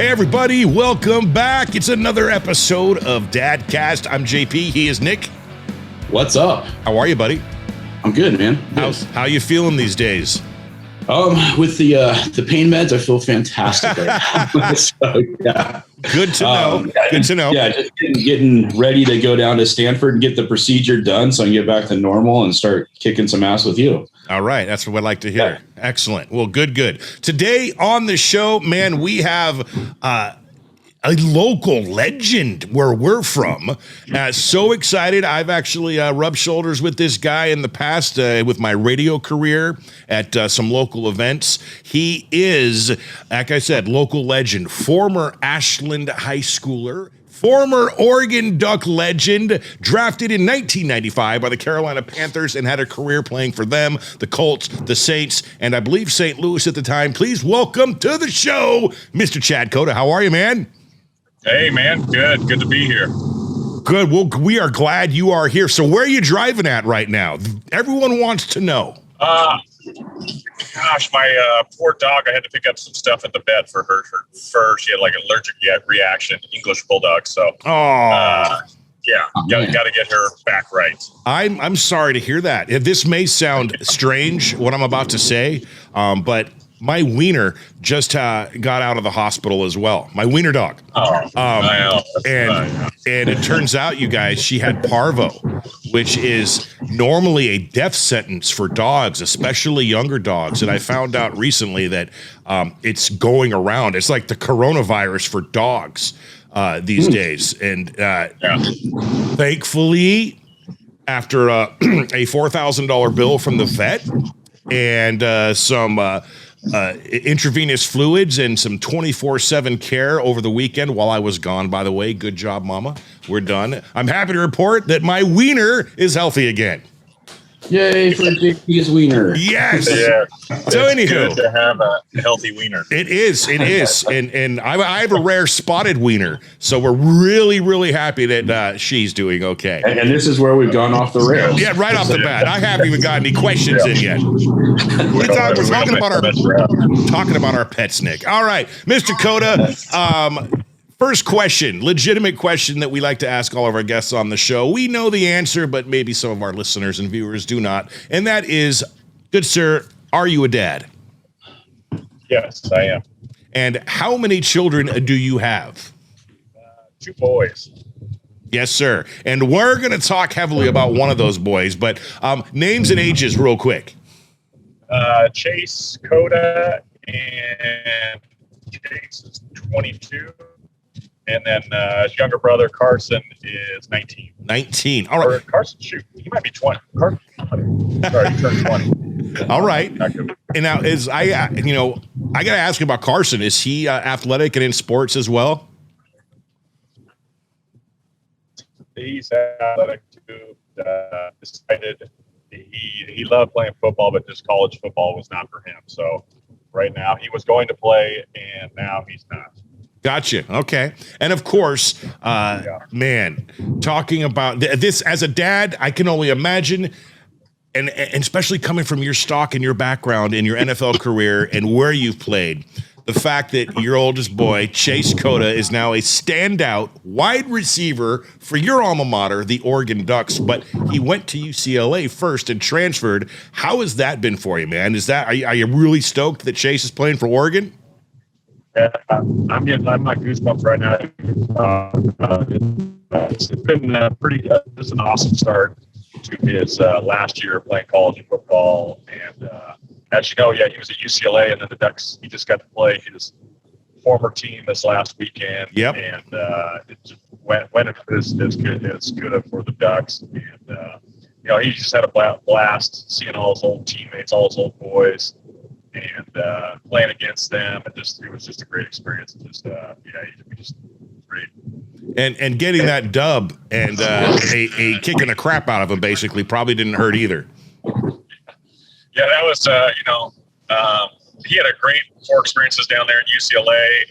Hey everybody, welcome back. It's another episode of Dadcast. I'm JP. He is Nick. What's up? How are you, buddy? I'm good, man. Good. How you feeling these days? With the pain meds, I feel fantastic right now. So, yeah. Good to know. Good to know. Yeah, just getting ready to go down to Stanford and get the procedure done so I can get back to normal and start kicking some ass with you. All right. That's what I'd like to hear. Yeah. Excellent. Well, good. Today on the show, man, we have a local legend where we're from. So excited. I've actually rubbed shoulders with this guy in the past with my radio career at some local events. He is, like I said, local legend, former Ashland High Schooler, former Oregon Duck legend, drafted in 1995 by the Carolina Panthers and had a career playing for them, the Colts, the Saints, and I believe St. Louis at the time. Please welcome to the show, Mr. Chase Cota. How are you, man? Hey, man. Good to be here. Good. Well, we are glad you are here. So where are you driving at right now? Everyone wants to know. Gosh, my poor dog, I had to pick up some stuff at the vet for her fur. She had like an allergic reaction, English bulldog. So, got to get her back right. I'm sorry to hear that. This may sound strange, what I'm about to say, but my wiener just got out of the hospital as well. My wiener dog. And it turns out, you guys, she had parvo, which is normally a death sentence for dogs, especially younger dogs. And I found out recently that it's going around. It's like the coronavirus for dogs these days. And thankfully, after a $4,000 bill from the vet and some intravenous fluids and some 24/7 care over the weekend while I was gone, by the way. Good job, Mama. We're done. I'm happy to report that my wiener is healthy again. Yay for JP's wiener. Yes. Yeah. So it's anywho, good to have a healthy wiener. It is. And I have a rare spotted wiener. So we're really, really happy that she's doing okay. And this is where we've gone off the rails. Yeah, right off the bat. I haven't even got any questions in yet. We're talking about our pets, Nick. All right, Mr. Cota. First question, legitimate question that we like to ask all of our guests on the show. We know the answer, but maybe some of our listeners and viewers do not. And that is, good sir, are you a dad? Yes, I am. And how many children do you have? 2 boys. Yes, sir. And we're going to talk heavily about one of those boys, but names and ages real quick. Chase Cota, and Chase is 22. And then his younger brother, Carson, is 19. 19. All right. Or Carson, shoot, he might be 20. Carson, 20. Sorry, he turned 20. All right. And now, I got to ask about Carson. Is he athletic and in sports as well? He's athletic too. Decided he loved playing football, but just college football was not for him. So right now he was going to play, and now he's not. Gotcha. Okay. And of course, man, talking about this as a dad, I can only imagine, and especially coming from your stock and your background in your NFL career and where you've played, the fact that your oldest boy, Chase Cota, is now a standout wide receiver for your alma mater, the Oregon Ducks, but he went to UCLA first and transferred. How has that been for you, man? Are you really stoked that Chase is playing for Oregon? Yeah, I'm like goosebumps right now. It's been pretty. It's an awesome start to his last year playing college football, and as you know, he was at UCLA, and then the Ducks. He just got to play his former team this last weekend. Yep. And it just went as good for the Ducks, and he just had a blast seeing all his old teammates, all his old boys. And playing against them, it was just a great experience. We just great. And getting that dub and a kicking the crap out of him basically probably didn't hurt either. Yeah, that was he had a great 4 experiences down there at UCLA,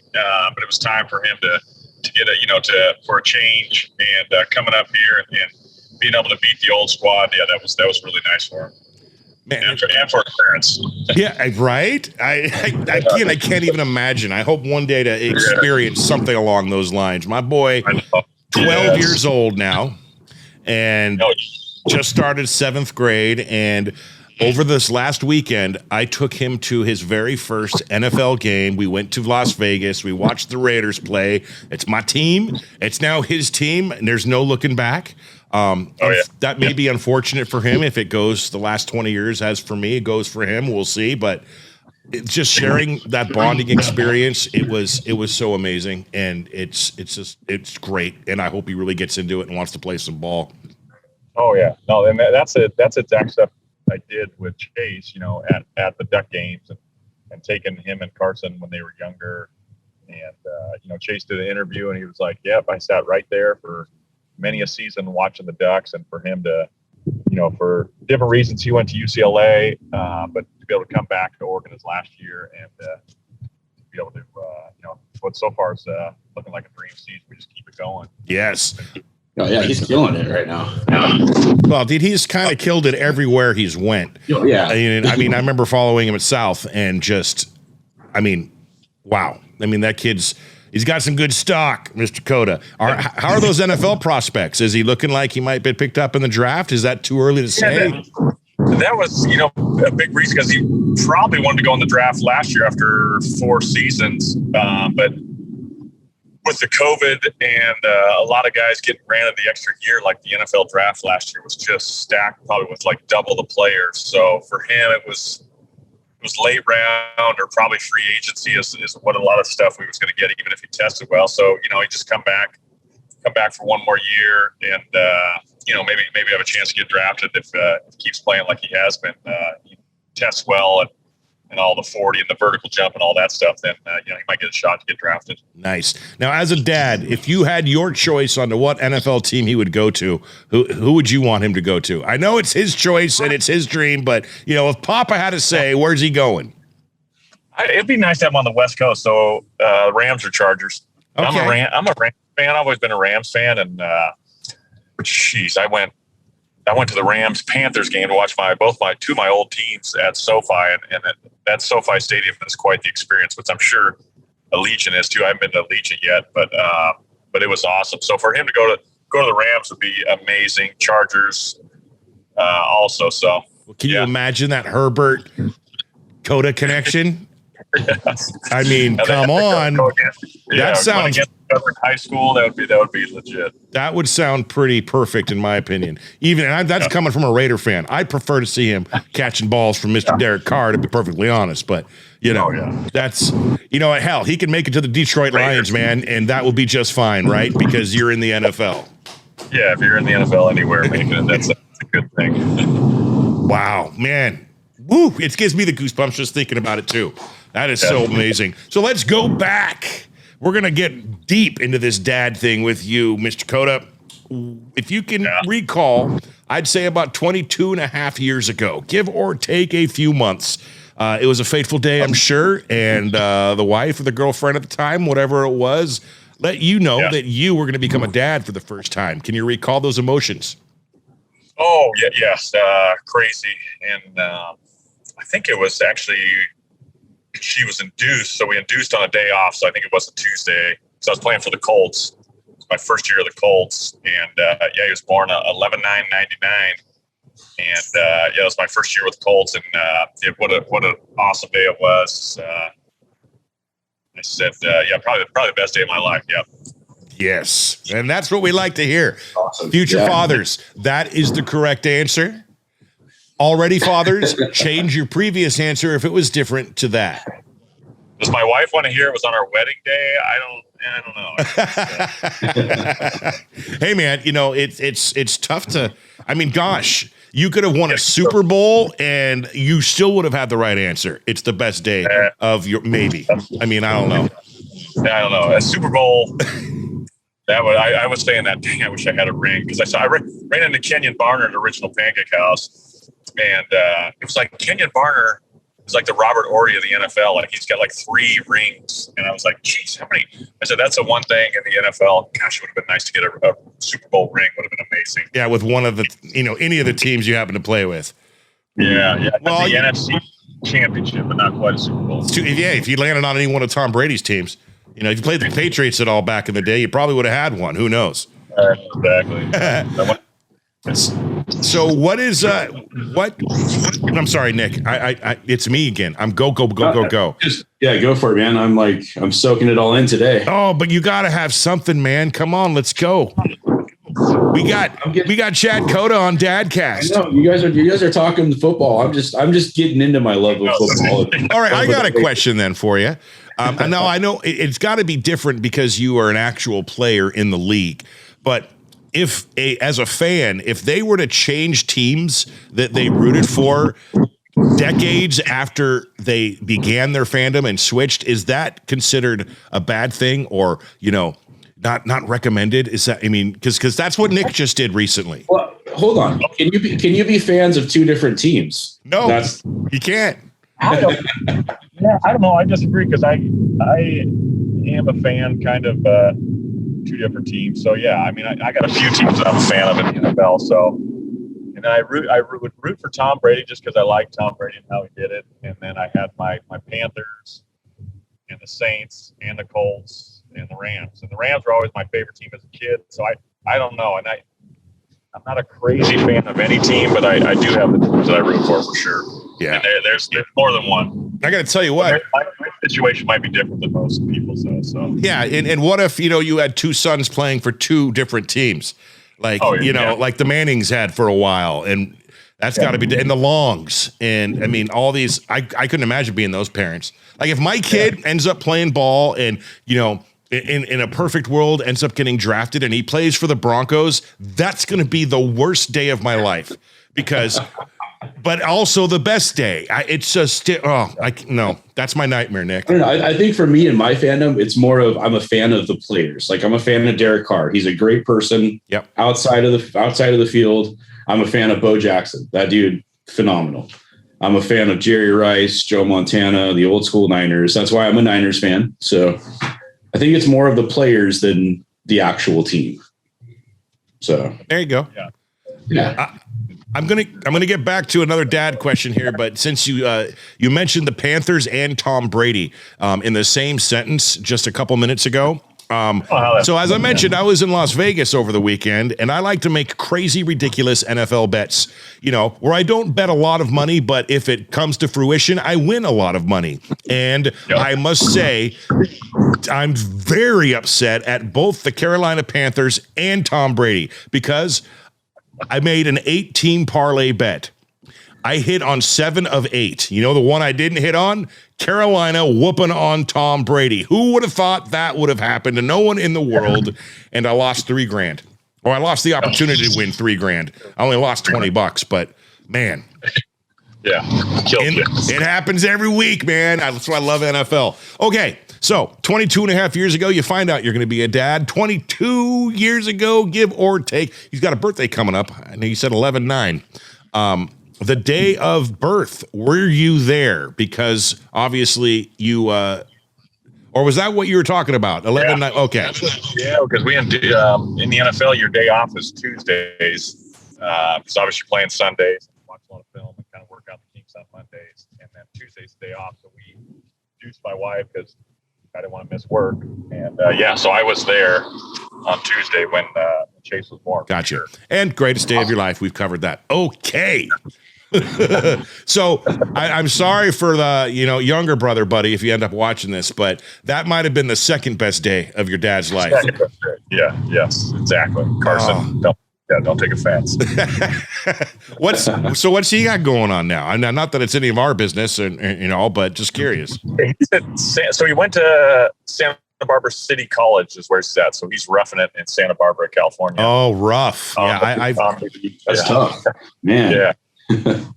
but it was time for him to get for a change and coming up here and being able to beat the old squad. Yeah, that was really nice for him. Man. And for parents. Yeah, right. I can't even imagine. I hope one day to experience something along those lines. My boy, 12 years old now, and just started 7th grade. And over this last weekend, I took him to his very first NFL game. We went to Las Vegas. We watched the Raiders play. It's my team. It's now his team, and there's no looking back. That may be unfortunate for him if it goes the last 20 years as for me, it goes for him. We'll see. But it's just sharing that bonding experience. It was so amazing. And it's great. And I hope he really gets into it and wants to play some ball. Oh yeah. No, and that's exact stuff I did with Chase, at the Duck games and taking him and Carson when they were younger. And, Chase did an interview and he was like, yep, I sat right there for many a season watching the Ducks, and for him to, for different reasons, he went to UCLA, but to be able to come back to Oregon his last year and be able to, what so far is looking like a dream season. We just keep it going. Yes. Oh yeah, he's killing it right now. Well, dude, he's kind of killed it everywhere he's went. Oh, yeah. I mean, I remember following him at South and just, wow. That he's got some good stock, Mr. Cota. How are those NFL prospects? Is he looking like he might be picked up in the draft? Is that too early to say? That was, a big reason because he probably wanted to go in the draft last year after 4 seasons. But with the COVID and a lot of guys getting granted the extra year, like the NFL draft last year was just stacked probably with like double the players. So for him, it was late round or probably free agency is what a lot of stuff we was going to get, even if he tested well. So, he just come back for one more year and, maybe have a chance to get drafted if he keeps playing like he has been. He tests well and all the 40 and the vertical jump and all that stuff, then, he might get a shot to get drafted. Nice. Now, as a dad, if you had your choice on to what NFL team he would go to, who would you want him to go to? I know it's his choice and it's his dream, but, if Papa had to say, where's he going? It'd be nice to have him on the West Coast. So Rams or Chargers. Okay. I'm a Rams fan. I've always been a Rams fan. And, I went to the Rams Panthers game to watch two of my old teams at SoFi, and that SoFi Stadium is quite the experience, which I'm sure Allegiant is too. I haven't been to Allegiant yet, but it was awesome. So for him to go to the Rams would be amazing. Chargers also. So can you imagine that Herbert Cota connection? I mean, come on. That sounds high school. That would be legit. That would sound pretty perfect in my opinion. That's coming from a Raider fan. I'd prefer to see him catching balls from Mr. Derek Carr, to be perfectly honest. But that's hell, he can make it to the Detroit Lions, man, and that will be just fine, right? Because you're in the NFL. Yeah, if you're in the NFL anywhere, that's a good thing. Wow, man. Woo! It gives me the goosebumps just thinking about it too. That is so amazing. So let's go back. We're going to get deep into this dad thing with you, Mr. Cota. If you can recall, I'd say about 22 and a half years ago, give or take a few months. It was a fateful day, I'm sure. And the wife or the girlfriend at the time, whatever it was, let you know that you were going to become a dad for the first time. Can you recall those emotions? Oh, yes. Crazy. And I think it was actually... she was induced, so we induced on a day off, so I think it was a Tuesday. So I was playing for the Colts. It was my first year of the Colts, and he was born 11/9/99, and it was my first year with the Colts, and what an awesome day it was. I said, probably the best day of my life. Yeah. Yes, and that's what we like to hear. Awesome. Future fathers, that is the correct answer. Already fathers, change your previous answer if it was different to that. Does my wife want to hear it was on our wedding day? I don't know. Hey man, it's tough to, gosh, you could have won a Super Bowl and you still would have had the right answer. It's the best day of your, maybe. I don't know. I don't know. A Super Bowl. I was saying that, dang, I wish I had a ring, because I ran into Kenyon Barner at the original Pancake House. And it was like Kenyon Barner is like the Robert Ory of the NFL. Like he's got like 3 rings. And I was like, geez, how many? I said, that's the one thing in the NFL. Gosh, it would have been nice to get a Super Bowl ring. Would have been amazing. Yeah, with one of the, any of the teams you happen to play with. Yeah. Well, the NFC Championship, but not quite a Super Bowl. If you landed on any one of Tom Brady's teams, if you played the Patriots at all back in the day, you probably would have had one. Who knows? Exactly. So what is what? I'm sorry, Nick. I it's me again. I'm go. Just, go for it, man. I'm soaking it all in today. Oh, but you got to have something, man. Come on, let's go. We got Chad Cota on Dadcast. I know you guys are talking football. I'm just getting into my love of football. All right, I got a question then for you. And now I know it's got to be different because you are an actual player in the league. But as a fan, if they were to change teams that they rooted for decades after they began their fandom and switched, is that considered a bad thing, or not recommended? Is that, because that's what Nick just did recently. Well, hold on. Can you be fans of two different teams? No, you can't. I don't know. I disagree because I am a fan kind of two different teams. So yeah, I got a few teams that I'm a fan of in the NFL. So, and I would root for Tom Brady just because I like Tom Brady and how he did it. And then I had my Panthers and the Saints and the Colts and the Rams. And the Rams were always my favorite team as a kid. So I don't know. And I'm not a crazy fan of any team, but I do have the teams that I root for sure. Yeah. And there's more than one. I got to tell you what. My situation might be different than most people's, though. So yeah, and what if you had two sons playing for two different teams, like like the Mannings had for a while, and that's got to be, and the Longs, and all these. I couldn't imagine being those parents. Like if my kid ends up playing ball, and in a perfect world ends up getting drafted, and he plays for the Broncos, that's going to be the worst day of my life because. But also the best day. It's just no, that's my nightmare, Nick. I don't know. I think for me and my fandom, it's more of I'm a fan of the players. Like I'm a fan of Derek Carr. He's a great person. Yep. Outside of the field, I'm a fan of Bo Jackson. That dude, phenomenal. I'm a fan of Jerry Rice, Joe Montana, the old school Niners. That's why I'm a Niners fan. So I think it's more of the players than the actual team. So there you go. Yeah. I'm gonna get back to another dad question here, but since you mentioned the Panthers and Tom Brady in the same sentence just a couple minutes ago. So as I mentioned, I was in Las Vegas over the weekend, and I like to make crazy, ridiculous NFL bets, where I don't bet a lot of money, but if it comes to fruition, I win a lot of money. And I must say, I'm very upset at both the Carolina Panthers and Tom Brady because I made an 8-team parlay bet. I hit on 7 of 8. The one I didn't hit on? Carolina whooping on Tom Brady. Who would have thought that would have happened to no one in the world? And I lost $3,000. Or I lost the opportunity to win $3,000. I only lost $20, but man. Yeah. It happens every week, man. That's why I love NFL. Okay. So 22 and a half years ago, you find out you're going to be a dad. 22 years ago, give or take. He's got a birthday coming up. I know you said 11/9. The day of birth, were you there? Because obviously you, or was that what you were talking about? 11/9. Okay. Yeah, because in the NFL, your day off is Tuesdays. Because obviously you're playing Sundays, watch a lot of film, and kind of work out the kinks on Mondays, and then Tuesday's the day off. So we induced my wife because I didn't want to miss work. And so I was there on Tuesday when Chase was born. Gotcha. Sure. And greatest day of your life. We've covered that. Okay. So I'm sorry for the younger brother, buddy, if you end up watching this, but that might have been the second best day of your dad's life. Yeah. Yes. Exactly. Carson. Don't take offense. What's he got going on now? And not that it's any of our business, and but just curious. So he went to Santa Barbara City College, is where he's at. So he's roughing it in Santa Barbara, California. Oh, rough. That's tough, man. Yeah.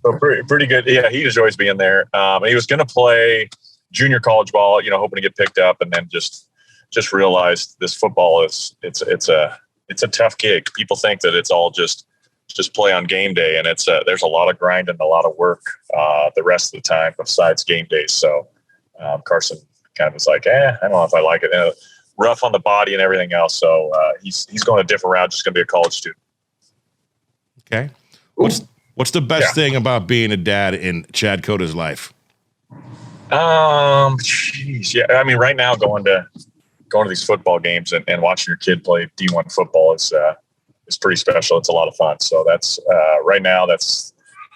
So pretty good. Yeah, he enjoys being there. He was going to play junior college ball, hoping to get picked up, and then just realized this football it's a tough gig. People think that it's all just play on game day, and there's a lot of grind and a lot of work the rest of the time besides game days. So Carson kind of was like, I don't know if I like it. Rough on the body and everything else. So he's going a different route. Just going to be a college student. Okay. What's the best thing about being a dad in Chad Cota's life? Yeah. I mean, right now going to these football games and watching your kid play D1 football is pretty special. It's a lot of fun. So that's right now. That's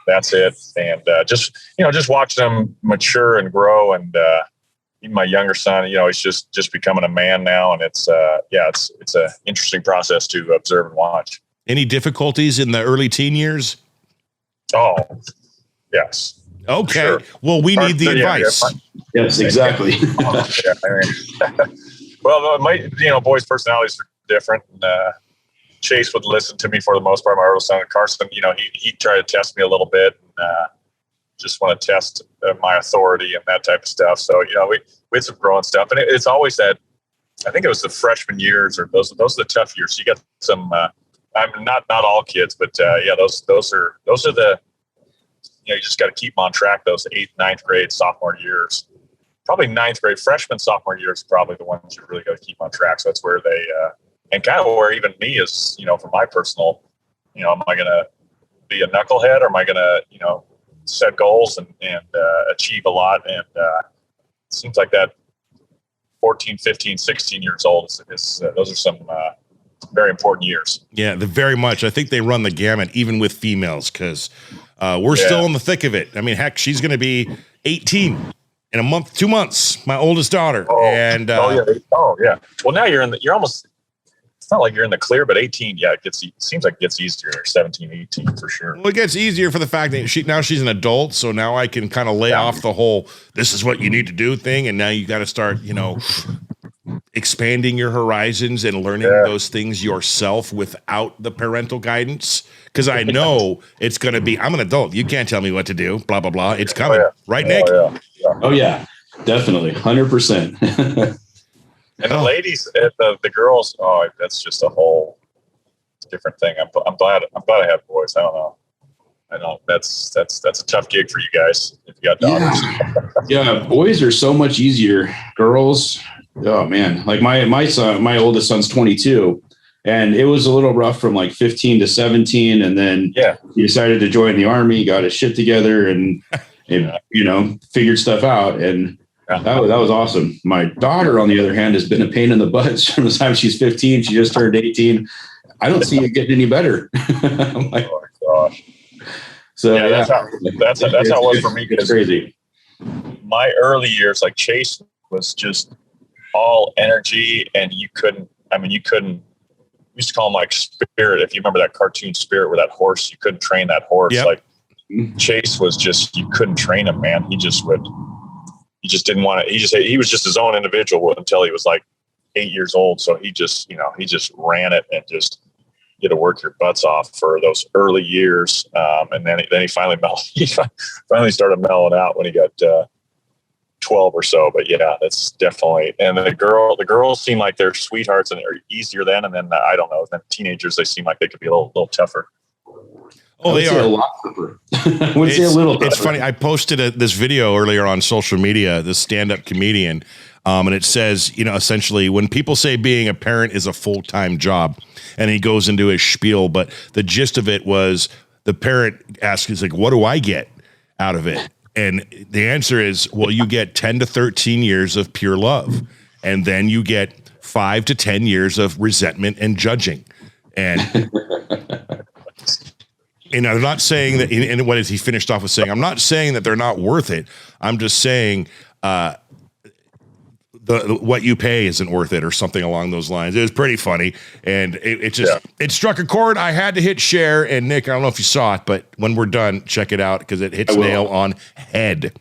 it. And just watching them mature and grow. And even my younger son, he's just becoming a man now. And it's a interesting process to observe and watch. Any difficulties in the early teen years? Oh, yes. Okay. Sure. Well, we need the advice. Yes, exactly. Well, boys' personalities are different. And, Chase would listen to me for the most part. My older son, Carson, he tried to test me a little bit and just want to test my authority and that type of stuff. So, we had some growing stuff. And it's always that, I think it was the freshman years or those are the tough years. You got some, not all kids, but those are the, you just got to keep them on track. Those 8th, 9th grade, sophomore years, probably 9th grade, freshman, sophomore years, probably the ones you really got to keep on track. So that's where they, and kind of where even me is, for my personal, am I going to be a knucklehead or am I going to, set goals and achieve a lot? And it seems like that 14, 15, 16 years old is those are some very important years. Yeah, very much. I think they run the gamut even with females because we're still in the thick of it. I mean, heck, she's going to be 18 in a month, 2 months, my oldest daughter. Well, now you're almost, it's not like you're in the clear, but 18, it seems like it gets easier. 17, 18 for sure. Well, it gets easier for the fact that she's an adult, so now I can kind of lay off the whole "this is what you need to do" thing, and now you got to start, expanding your horizons and learning those things yourself without the parental guidance. Because I know it's going to be, I'm an adult. You can't tell me what to do. Blah blah blah. It's coming, right, Nick? Oh yeah, definitely, 100%. And the ladies, the girls, that's just a whole different thing. I'm glad I have boys. I don't know. I know that's a tough gig for you guys if you got daughters. Yeah, boys are so much easier. Girls, oh man, like my son, my oldest son's 22, and it was a little rough from like 15 to 17, and then he decided to join the Army, got his shit together, and figured stuff out, and that was awesome. My daughter, on the other hand, has been a pain in the butt from the time she's 15. She just turned 18. I don't see it getting any better. I'm like, oh my gosh. So that's how it was for me. It's crazy. My early years, like Chase was just all energy, and you couldn't. We used to call him like Spirit. If you remember that cartoon Spirit, where that horse, you couldn't train that horse. Yep. Like Chase was just, you couldn't train him, man. He just didn't want to. He was just his own individual until he was like 8 years old. So he just ran it and just you had to work your butts off for those early years. And then he finally started mellowing out when he got 12 or so. But yeah, that's definitely. And the girls seem like they're sweethearts and they're easier then. And then I don't know. Then teenagers, they seem like they could be a little tougher. Oh, they are a lot tougher. I would say a little tougher. It's funny. I posted this video earlier on social media, this stand-up comedian, and it says, essentially when people say being a parent is a full-time job, and he goes into his spiel, but the gist of it was the parent asks, he's like, what do I get out of it? And the answer is, well, you get 10 to 13 years of pure love, and then you get 5 to 10 years of resentment and judging. And and I'm not saying that, and what is he finished off with saying? I'm not saying that they're not worth it. I'm just saying what you pay isn't worth it or something along those lines. It was pretty funny. And it struck a chord. I had to hit share. And Nick, I don't know if you saw it, but when we're done, check it out because it hits nail on head.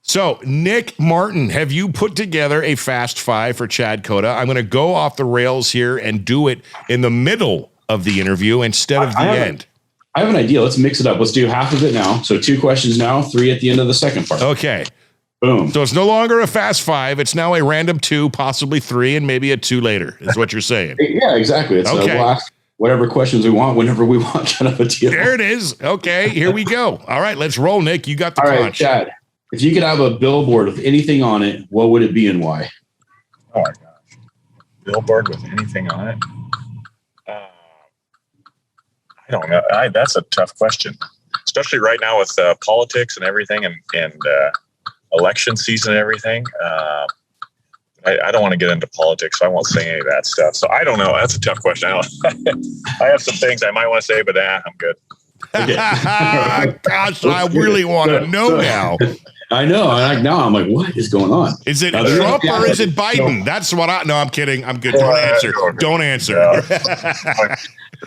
So, Nick Martin, have you put together a Fast Five for Chad Cota? I'm going to go off the rails here and do it in the middle of the interview instead of the end. I have an idea. Let's mix it up. Let's do half of it now. So 2 questions now, 3 at the end of the second part. Okay. Boom. So it's no longer a Fast Five. It's now a random 2, possibly 3, and maybe a 2 later, is what you're saying. Yeah, exactly. It's we'll ask whatever questions we want, whenever we want, kind of a deal. There it is. Okay, here we go. All right, let's roll, Nick. You got the All punch. right, Chad, if you could have a billboard with anything on it, what would it be and why? Oh, my gosh. Billboard with anything on it? I don't know. That's a tough question, especially right now with politics and everything and election season and everything. I don't want to get into politics, so I won't say any of that stuff. So I don't know. That's a tough question. I have some things I might want to say, but I'm good. Gosh, I really want to know now. I know. I'm like, what is going on? Is it Trump or is it Biden? That's what No, I'm kidding. I'm good. Don't answer. Don't answer.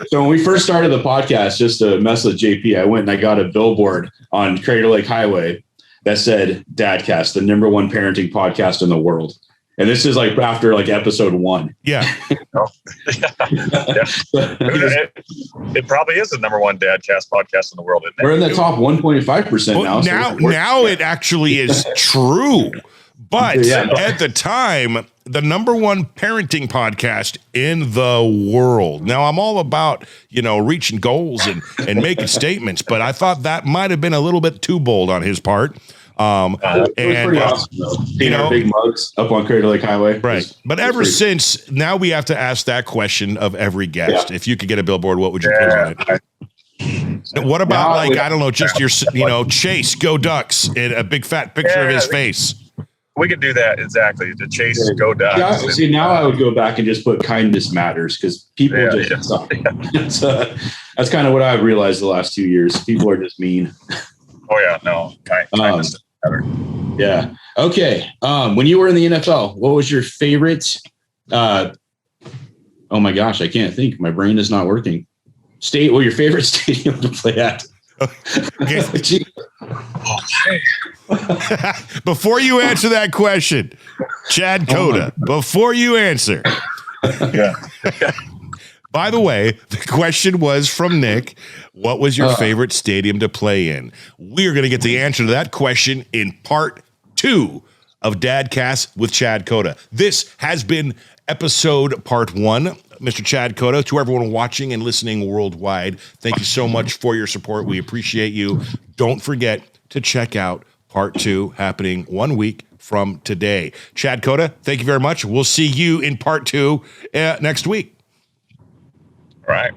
So when we first started the podcast, just to mess with JP, I went and I got a billboard on Crater Lake Highway that said Dadcast, the #1 parenting podcast in the world. And this is like after like episode 1. Yeah. It probably is the #1 Dadcast podcast in the world, isn't it? We're in the top 1.5% now. Now it actually is true. But at the time, the #1 parenting podcast in the world. Now, I'm all about, reaching goals and making statements, but I thought that might have been a little bit too bold on his part. It was pretty awesome, though. Big mugs up on Crater Lake Highway. Right. But ever since, now we have to ask that question of every guest. Yeah. If you could get a billboard, what would you put on it? What about, I don't know, just your, Chase, Go Ducks, and a big fat picture of his face? We could do that, exactly. The Chase, Go Ducks. Yeah, see, now I would go back and just put kindness matters because people just suck. That's kind of what I've realized the last 2 years. People are just mean. Oh, yeah, no. Kindness. Yeah. Okay. When you were in the NFL, what was your favorite? Oh my gosh, I can't think. My brain is not working. Your favorite stadium to play at? Before you answer that question, Chad Cota, before you answer. Yeah. By the way, the question was from Nick. What was your favorite stadium to play in? We're going to get the answer to that question in part 2 of Dadcast with Chad Cota. This has been episode part 1. Mr. Chad Cota, to everyone watching and listening worldwide, thank you so much for your support. We appreciate you. Don't forget to check out part 2 happening 1 week from today. Chad Cota, thank you very much. We'll see you in part 2 next week. Right.